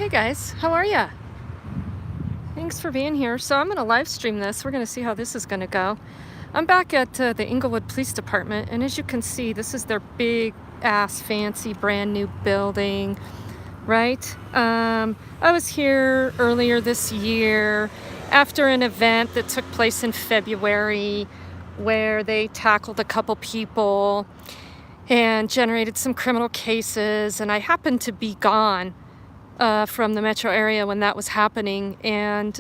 Hey guys, how are ya? Thanks for being here. So I'm going to live stream this. We're going to see how this is going to go. I'm back at the Englewood Police Department, and as you can see, this is their big ass fancy brand new building, right? I was here earlier this year after an event that took place in February where they tackled a couple people and generated some criminal cases, and I happened to be gone from the metro area when that was happening. And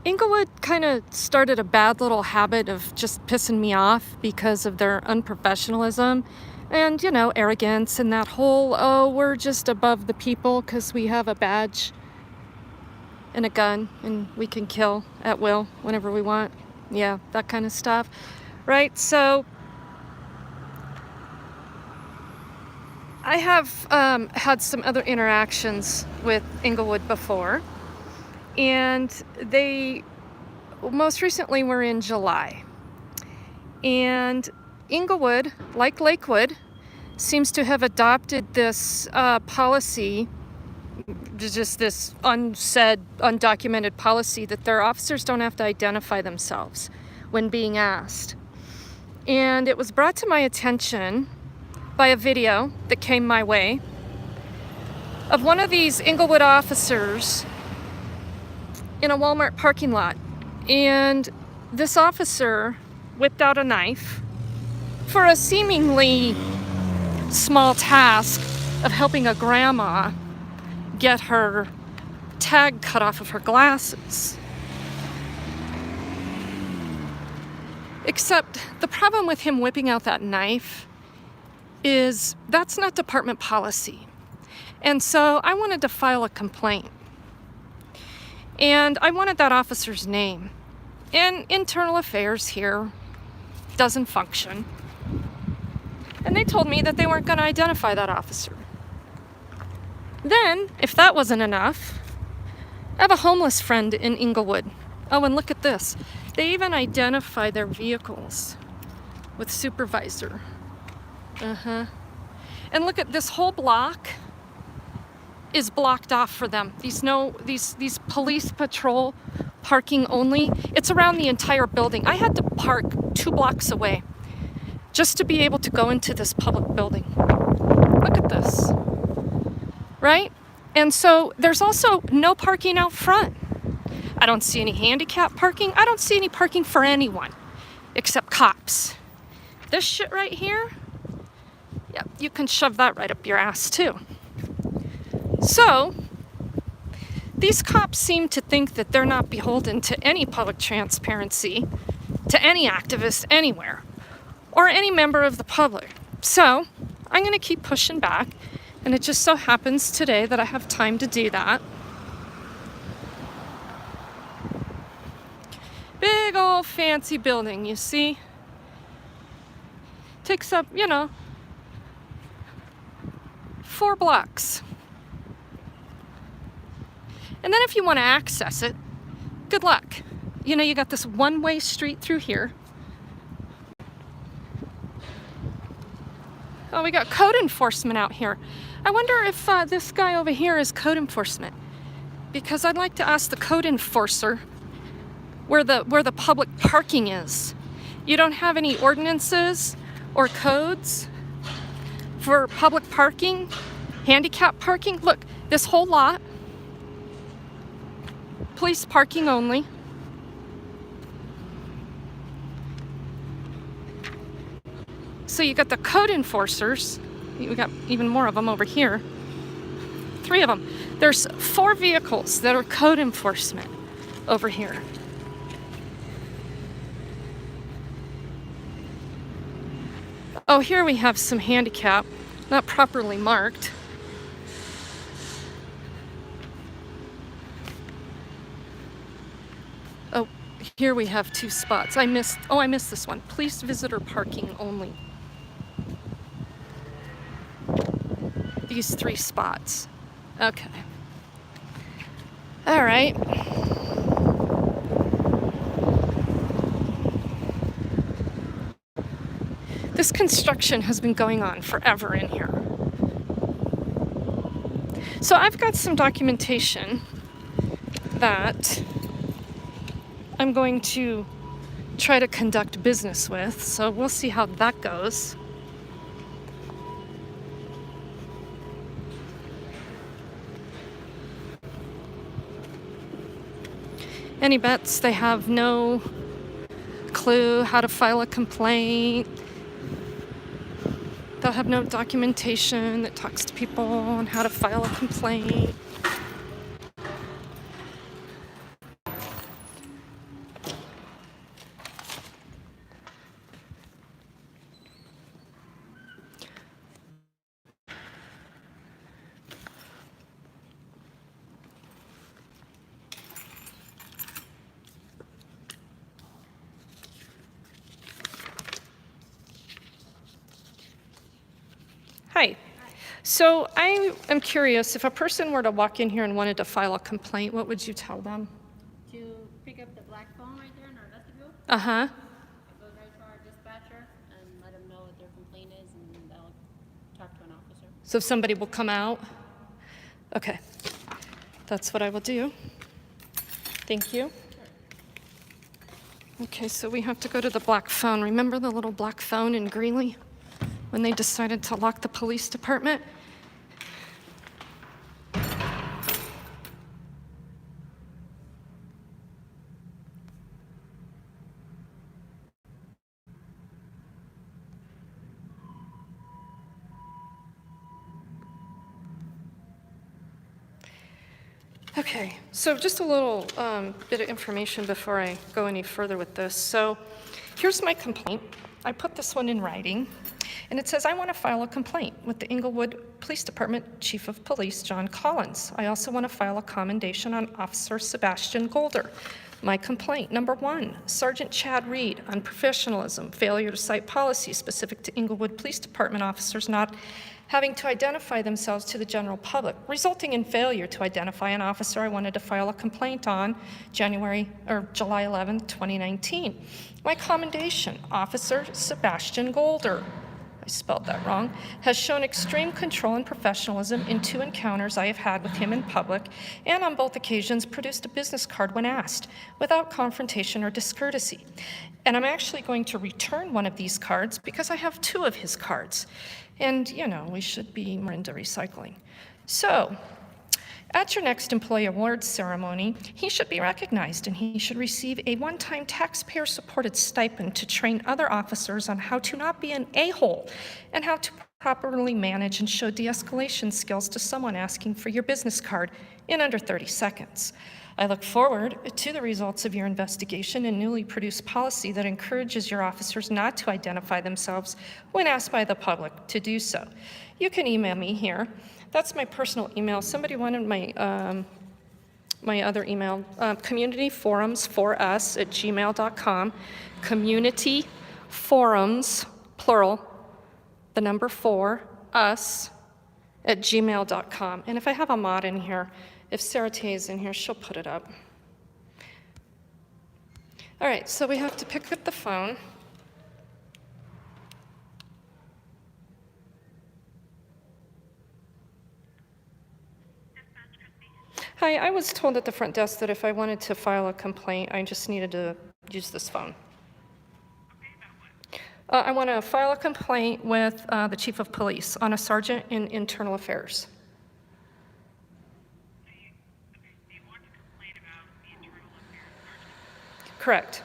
Englewood kind of started a bad little habit of just pissing me off because of their unprofessionalism and, arrogance and that whole, oh, we're just above the people because we have a badge and a gun and we can kill at will whenever we want. Yeah, that kind of stuff, right? So I have had some other interactions with Englewood before, and they most recently were in July. And Englewood, like Lakewood, seems to have adopted this policy, just this unsaid, undocumented policy that their officers don't have to identify themselves when being asked. And it was brought to my attention by a video that came my way of one of these Englewood officers in a Walmart parking lot. And this officer whipped out a knife for a seemingly small task of helping a grandma get her tag cut off of her glasses. Except the problem with him whipping out that knife is that's not department policy. And so I wanted to file a complaint. And I wanted that officer's name. And internal affairs here doesn't function. And they told me that they weren't going to identify that officer. Then, if that wasn't enough, I have a homeless friend in Englewood. Oh, and look at this. They even identify their vehicles with supervisor. And look at this whole block is blocked off for them. These police patrol parking only. It's around the entire building. I had to park 2 blocks away just to be able to go into this public building. Look at this, right? And so there's also no parking out front. I don't see any handicap parking. I don't see any parking for anyone except cops. This shit right here, yep, you can shove that right up your ass too. So these cops seem to think that they're not beholden to any public transparency, to any activist anywhere, or any member of the public. So I'm going to keep pushing back, and it just so happens today that I have time to do that. Big old fancy building, you see? Takes up, 4 blocks. And then if you want to access it, good luck. You got this one-way street through here. Oh, we got code enforcement out here. I wonder if this guy over here is code enforcement. Because I'd like to ask the code enforcer where the public parking is. You don't have any ordinances or codes for public parking, handicap parking? Look, this whole lot, police parking only. So you got the code enforcers. We got even more of them over here. 3 of them. There's 4 vehicles that are code enforcement over here. Oh, here we have some handicap, not properly marked. Oh, here we have 2 spots. I missed this one. Police visitor parking only. These 3 spots. Okay. All right. This construction has been going on forever in here. So I've got some documentation that I'm going to try to conduct business with, so we'll see how that goes. Any bets they have no clue how to file a complaint? They'll have no documentation that talks to people on how to file a complaint. Hi. So I am curious, if a person were to walk in here and wanted to file a complaint, what would you tell them? To pick up the black phone right there in our vestibule. Uh-huh. It goes right to our dispatcher and let them know what their complaint is, and they'll talk to an officer. So somebody will come out? Okay. That's what I will do. Thank you. Okay, so we have to go to the black phone. Remember the little black phone in Greeley when they decided to lock the police department? Okay, so just a little bit of information before I go any further with this. So here's my complaint. I put this one in writing, and it says, I want to file a complaint with the Englewood Police Department Chief of Police, John Collins. I also want to file a commendation on Officer Sebastian Golder. My complaint, number 1, Sergeant Chad Reed, unprofessionalism, failure to cite policies specific to Englewood Police Department officers not having to identify themselves to the general public, resulting in failure to identify an officer I wanted to file a complaint on July 11, 2019. My commendation, Officer Sebastian Golder, I spelled that wrong, has shown extreme control and professionalism in 2 encounters I have had with him in public, and on both occasions produced a business card when asked, without confrontation or discourtesy. And I'm actually going to return one of these cards because I have 2 of his cards. And, we should be more into recycling. So, at your next employee awards ceremony, he should be recognized and he should receive a one-time taxpayer-supported stipend to train other officers on how to not be an a-hole and how to properly manage and show de-escalation skills to someone asking for your business card in under 30 seconds. I look forward to the results of your investigation and newly produced policy that encourages your officers not to identify themselves when asked by the public to do so. You can email me here. That's my personal email. Somebody wanted my other email, communityforums4us@gmail.com. Community forums, plural, the number 4, us, @gmail.com. And if I have a mod in here, if Sarah Tay is in here, she'll put it up. All right, so we have to pick up the phone. Hi, I was told at the front desk that if I wanted to file a complaint, I just needed to use this phone. I want to file a complaint with the Chief of Police on a sergeant in internal affairs. Do you want to complain about the internal affairs sergeant? Correct.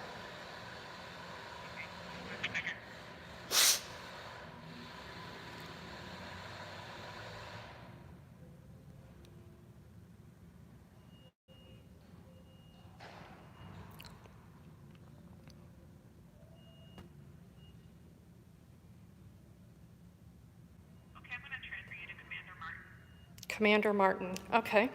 Okay, I'm going to transfer you to Commander Martin. Commander Martin. Okay.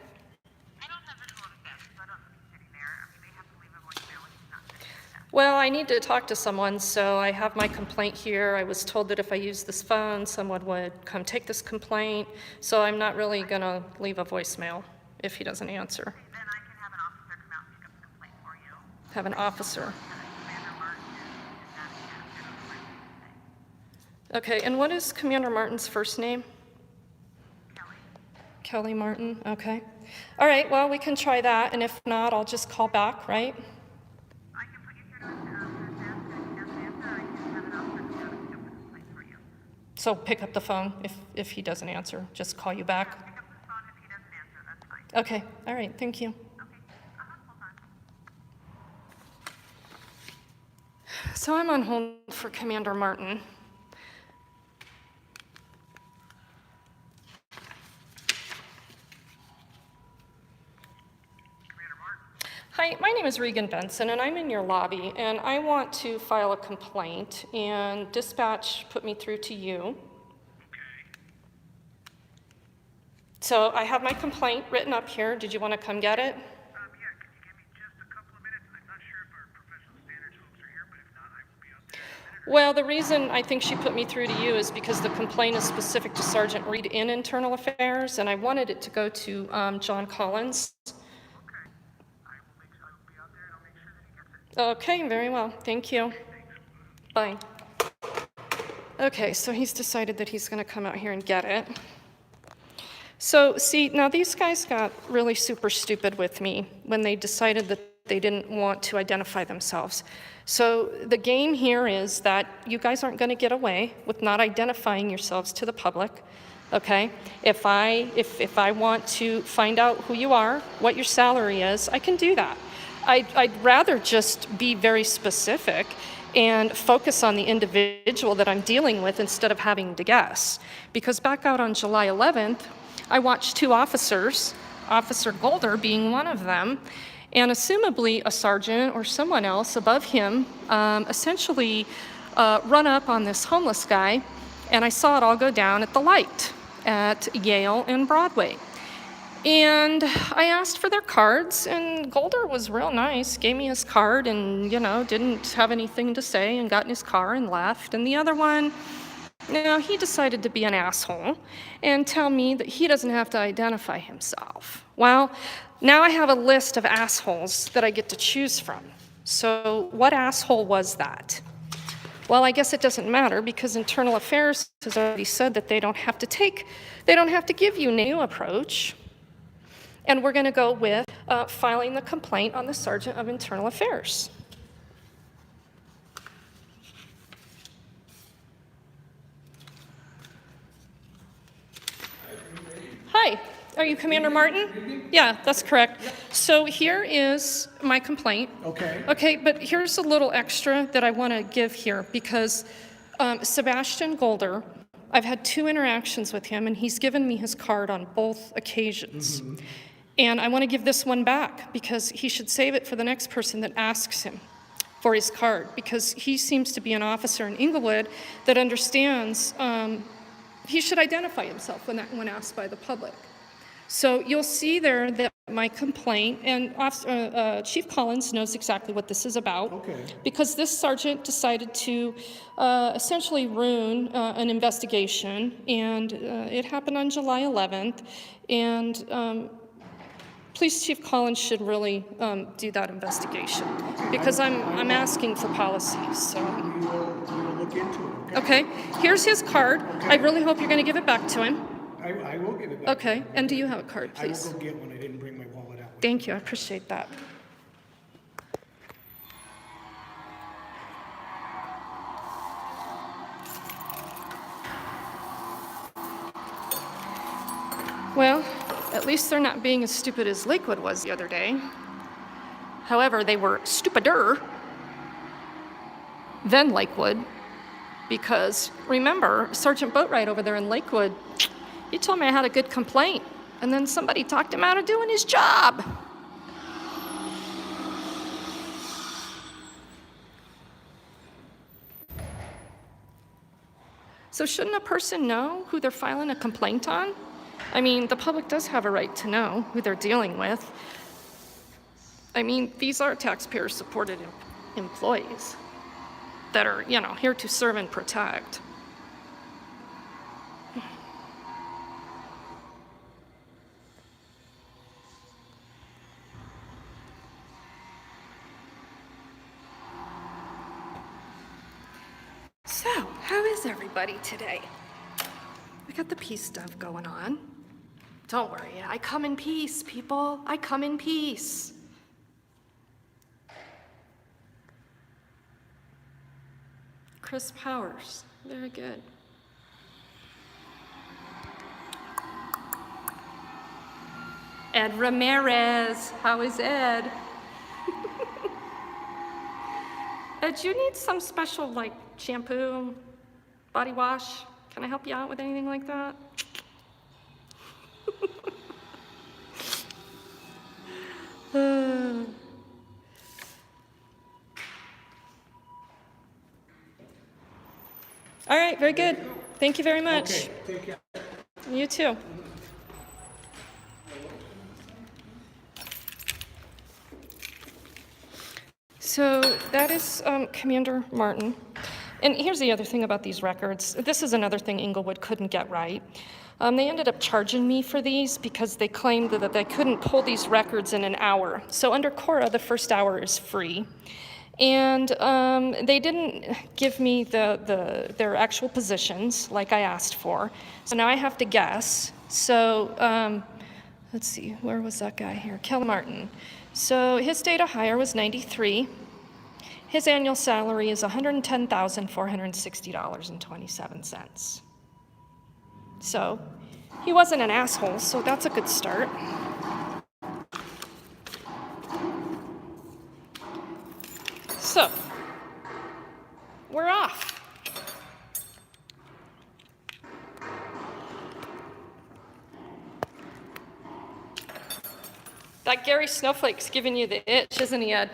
I don't have visual on his desk, so I don't know if he's sitting there. You may have to leave a voicemail if he's not sitting at his desk. Well, I need to talk to someone, so I have my complaint here. I was told that if I use this phone, someone would come take this complaint, so I'm not really going to leave a voicemail if he doesn't answer. Then I can have an officer come out and pick up the complaint for you. Have an officer. Commander Martin is not here. I don't know what he's saying. Okay, and what is Commander Martin's first name? Kelly? Kelly Martin, okay. All right, well, we can try that, and if not, I'll just call back, right? I can put you through to his desk, and if he doesn't answer, I can have an officer come down and pick up the complaint for you. So pick up the phone if he doesn't answer, just call you back. Pick up the phone if he doesn't answer, that's fine. Okay, all right, thank you. Okay, hold on. So I'm on hold for Commander Martin. Commander Martin. Hi, my name is Regan Benson, and I'm in your lobby, and I want to file a complaint, and dispatch put me through to you. Okay. So I have my complaint written up here. Did you want to come get it? Yeah, could you give me just a couple of minutes? I'm not sure if our professional standards folks are here, but if not, I will be up there in a minute. Well, the reason I think she put me through to you is because the complaint is specific to Sergeant Reed in Internal Affairs, and I wanted it to go to John Collins. Okay. I will be out there and I'll make sure that he gets it. Okay, very well. Thank you. Bye. Okay, so he's decided that he's going to come out here and get it. So, see, now these guys got really super stupid with me when they decided that they didn't want to identify themselves. So the game here is that you guys aren't going to get away with not identifying yourselves to the public, okay? If I want to find out who you are, what your salary is, I can do that. I'd rather just be very specific and focus on the individual that I'm dealing with instead of having to guess. Because back out on July 11th, I watched two officers, Officer Golder being one of them, and assumably a sergeant or someone else above him essentially run up on this homeless guy, and I saw it all go down at the light at Yale and Broadway. And I asked for their cards, and Golder was real nice, gave me his card and, didn't have anything to say and got in his car and left. And the other one, he decided to be an asshole and tell me that he doesn't have to identify himself. Well, now I have a list of assholes that I get to choose from. So what asshole was that? Well, I guess it doesn't matter because Internal Affairs has already said that they don't have to give you a new approach. And we're going to go with filing the complaint on the Sergeant of Internal Affairs. Hi, are you Commander Martin? Yeah, that's correct. So here is my complaint. Okay. Okay, but here's a little extra that I want to give here because Sebastian Golder, I've had 2 interactions with him and he's given me his card on both occasions. Mm-hmm. And I want to give this one back because he should save it for the next person that asks him for his card because he seems to be an officer in Englewood that understands he should identify himself when asked by the public. So you'll see there that my complaint, and Chief Collins knows exactly what this is about. Okay. Because this sergeant decided to essentially ruin an investigation, and it happened on July 11th, and Police Chief Collins should really do that investigation because I'm asking for policies. So. we will look into it. Okay, here's his card. Okay. I really hope you're going to give it back to him. I will give it back. Okay, and do you have a card, I will please? go get one. I didn't bring my wallet out. Thank you, I appreciate that. Well, at least they're not being as stupid as Lakewood was the other day. However, they were stupider than Lakewood because, remember, Sergeant Boatwright over there in Lakewood, he told me I had a good complaint, and then somebody talked him out of doing his job. So shouldn't a person know who they're filing a complaint on? I mean, the public does have a right to know who they're dealing with. I mean, these are taxpayer-supported employees that are, here to serve and protect. So, how is everybody today? We got the peace stuff going on. Don't worry, I come in peace, people. I come in peace. Chris Powers, very good. Ed Ramirez, how is Ed? Ed, do you need some special, like, shampoo, body wash? Can I help you out with anything like that? All right, very good. Thank you very much. Okay, take care. You too. So that is Commander Martin. And here's the other thing about these records. This is another thing Englewood couldn't get right. They ended up charging me for these because they claimed that they couldn't pull these records in an hour. So under Cora, the first hour is free. And they didn't give me their actual positions like I asked for. So now I have to guess. So let's see, where was that guy here? Kel Martin. So his date of hire was 93. His annual salary is $110,460.27. So he wasn't an asshole, so that's a good start. So we're off. That Gary Snowflake's giving you the itch, isn't he, Ed?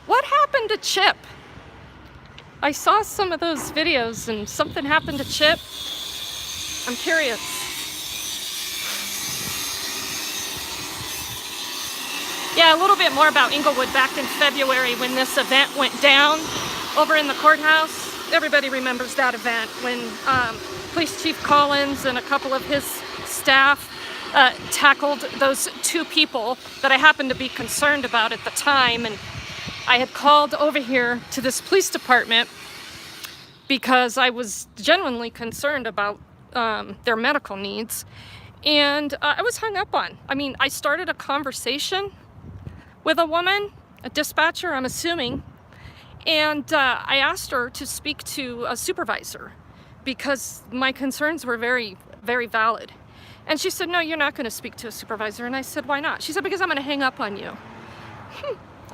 What happened to Chip? I saw some of those videos and something happened to Chip. I'm curious. Yeah, a little bit more about Englewood back in February when this event went down over in the courthouse. Everybody remembers that event when Police Chief Collins and a couple of his staff tackled those two people that I happened to be concerned about at the time. And I had called over here to this police department because I was genuinely concerned about their medical needs. And I was hung up on. I mean, I started a conversation with a woman, a dispatcher, I'm assuming, and I asked her to speak to a supervisor because my concerns were very, very valid. And she said, no, you're not going to speak to a supervisor. And I said, why not? She said, because I'm going to hang up on you.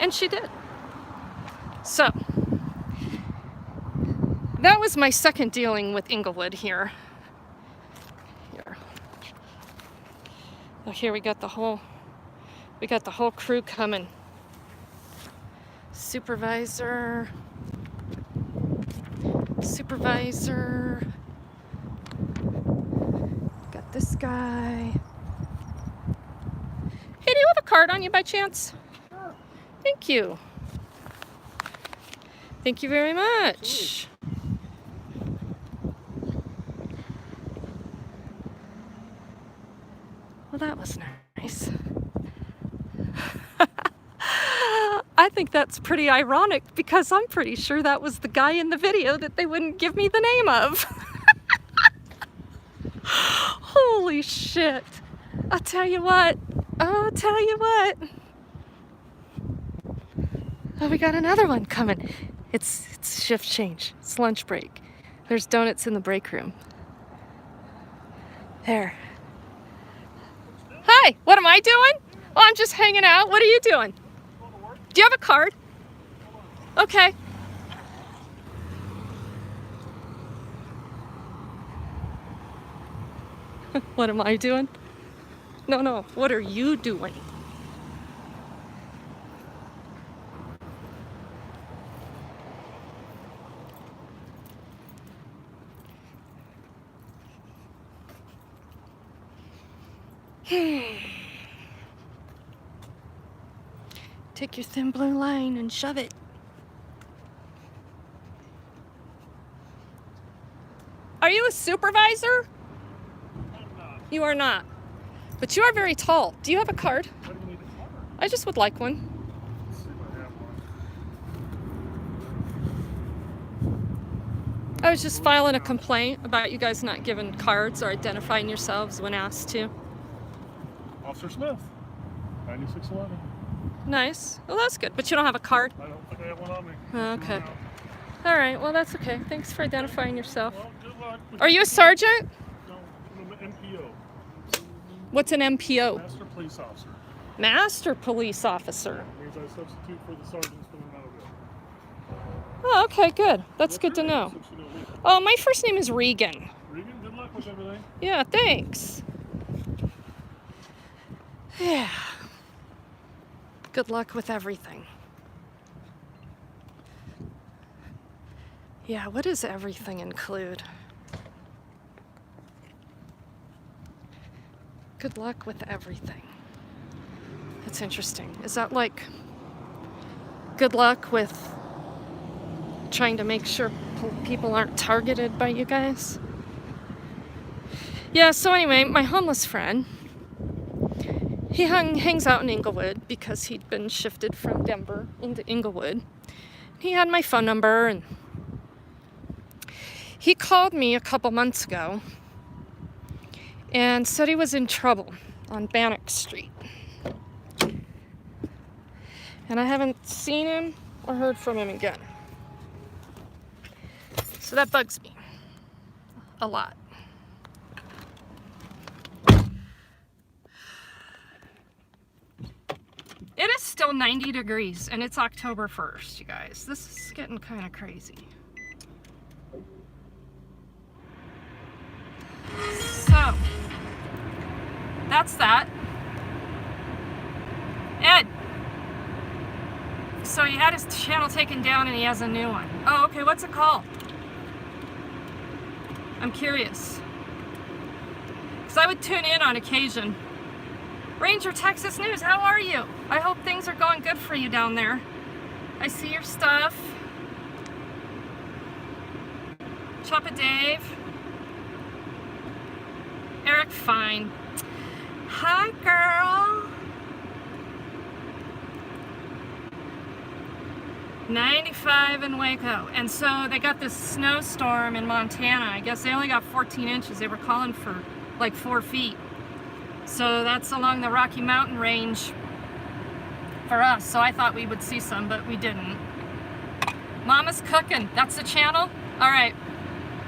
And she did. So that was my second dealing with Englewood here. Oh, here we got the whole crew coming. Supervisor. Got this guy. Hey, do you have a card on you by chance? Sure. Thank you. Thank you very much. Well, that was nice. I think that's pretty ironic because I'm pretty sure that was the guy in the video that they wouldn't give me the name of. Holy shit. I'll tell you what. Oh, we got another one coming. It's shift change. It's lunch break. There's donuts in the break room. There. Hi, what am I doing? Oh, I'm just hanging out. What are you doing? Do you have a card? Okay. What am I doing? No, what are you doing? Take your thin blue line and shove it. Are you a supervisor? You are not. But you are very tall. Do you have a card? What do you need it for? I just would like one. Let's see if I have I was just filing a complaint about you guys not giving cards or identifying yourselves when asked to. Officer Smith, 9611. Nice. Well, that's good. But you don't have a card? I don't think I have one on me. Okay. All right. Well, that's okay. Thanks for identifying yourself. Well, good luck. Are you a sergeant? No, I'm an MPO. What's an MPO? Master Police Officer. Master Police Officer. Means I substitute for the sergeants when they're not available. Oh, okay, good. That's good to know. Since you know me. Oh, my first name is Regan. Regan, good luck with everything. Yeah, thanks. Yeah. Good luck with everything. Yeah, what does everything include? Good luck with everything. That's interesting. Is that like good luck with trying to make sure people aren't targeted by you guys? Yeah, so anyway, my homeless friend, he hangs out in Englewood because he'd been shifted from Denver into Englewood. He had my phone number, and he called me a couple months ago and said he was in trouble on Bannock Street. And I haven't seen him or heard from him again. So that bugs me a lot. It is still 90 degrees and it's October 1st, you guys. This is getting kind of crazy. So, that's that. Ed. So he had his channel taken down and he has a new one. Oh, okay, what's it called? I'm curious. Because I would tune in on occasion. Ranger Texas News, how are you? I hope things are going good for you down there. I see your stuff. Choppa Dave. Eric Fine. Hi, girl. 95 in Waco. And so they got this snowstorm in Montana. I guess they only got 14 inches. They were calling for like 4 feet. So that's along the Rocky Mountain range for us. So I thought we would see some, but we didn't. Mama's Cooking. That's the channel? All right.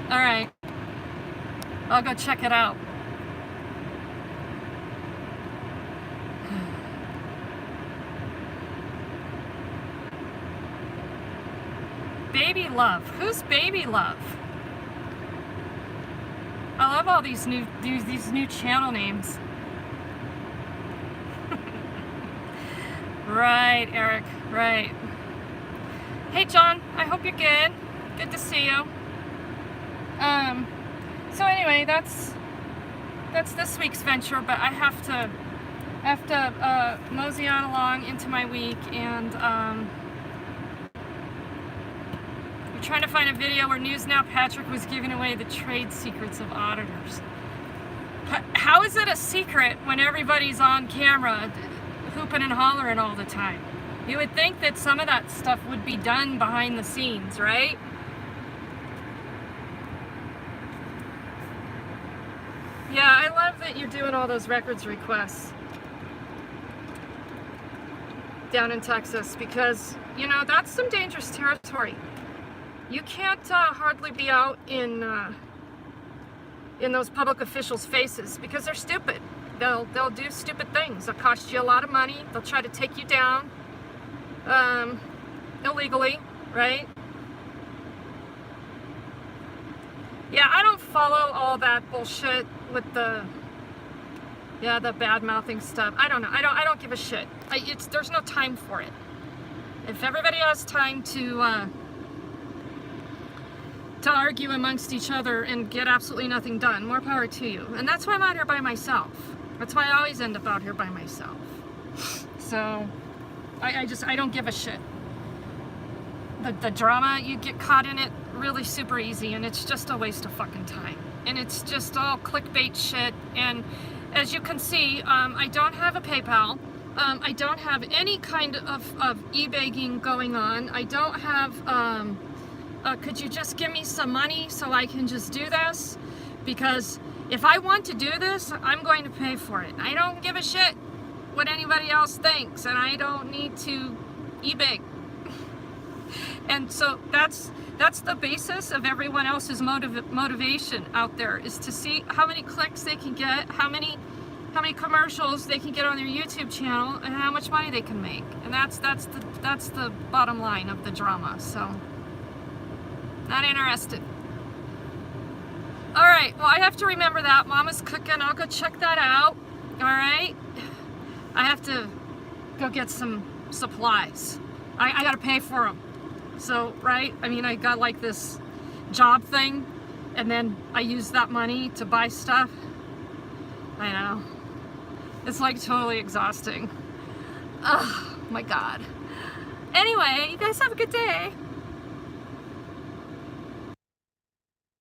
All right. I'll go check it out. Baby Love. Who's Baby Love? I love all these new channel names. Right, Eric. Right. Hey, John. I hope you're good. Good to see you. So anyway, that's this week's venture. But I have to mosey on along into my week, and we're trying to find a video where News Now Patrick was giving away the trade secrets of auditors. How is it a secret when everybody's on camera hooping and hollering all the time? You would think that some of that stuff would be done behind the scenes, right? Yeah, I love that you're doing all those records requests down in Texas, because, you know, that's some dangerous territory. You can't hardly be out in those public officials' faces because they're stupid. They'll do stupid things. They'll cost you a lot of money. They'll try to take you down illegally, right? Yeah, I don't follow all that bullshit with the bad-mouthing stuff. I don't know. I don't give a shit. There's no time for it. If everybody has time to argue amongst each other and get absolutely nothing done, more power to you. And that's why I'm out here by myself. That's why I always end up out here by myself. So, I don't give a shit. The drama, you get caught in it really super easy, and it's just a waste of fucking time. And it's just all clickbait shit. And as you can see, I don't have a PayPal. I don't have any kind of e-begging going on. I don't have could you just give me some money so I can just do this? Because if I want to do this, I'm going to pay for it. I don't give a shit what anybody else thinks, and I don't need to eBay. And so that's the basis of everyone else's motivation out there, is to see how many clicks they can get, how many commercials they can get on their YouTube channel, and how much money they can make. And that's the bottom line of the drama. So, not interested. All right, well, I have to remember that. Mama's cooking. I'll go check that out. All right. I have to go get some supplies. I gotta pay for them. So, right? I mean, I got like this job thing, and then I use that money to buy stuff. I know. It's like totally exhausting. Oh my God. Anyway, you guys have a good day.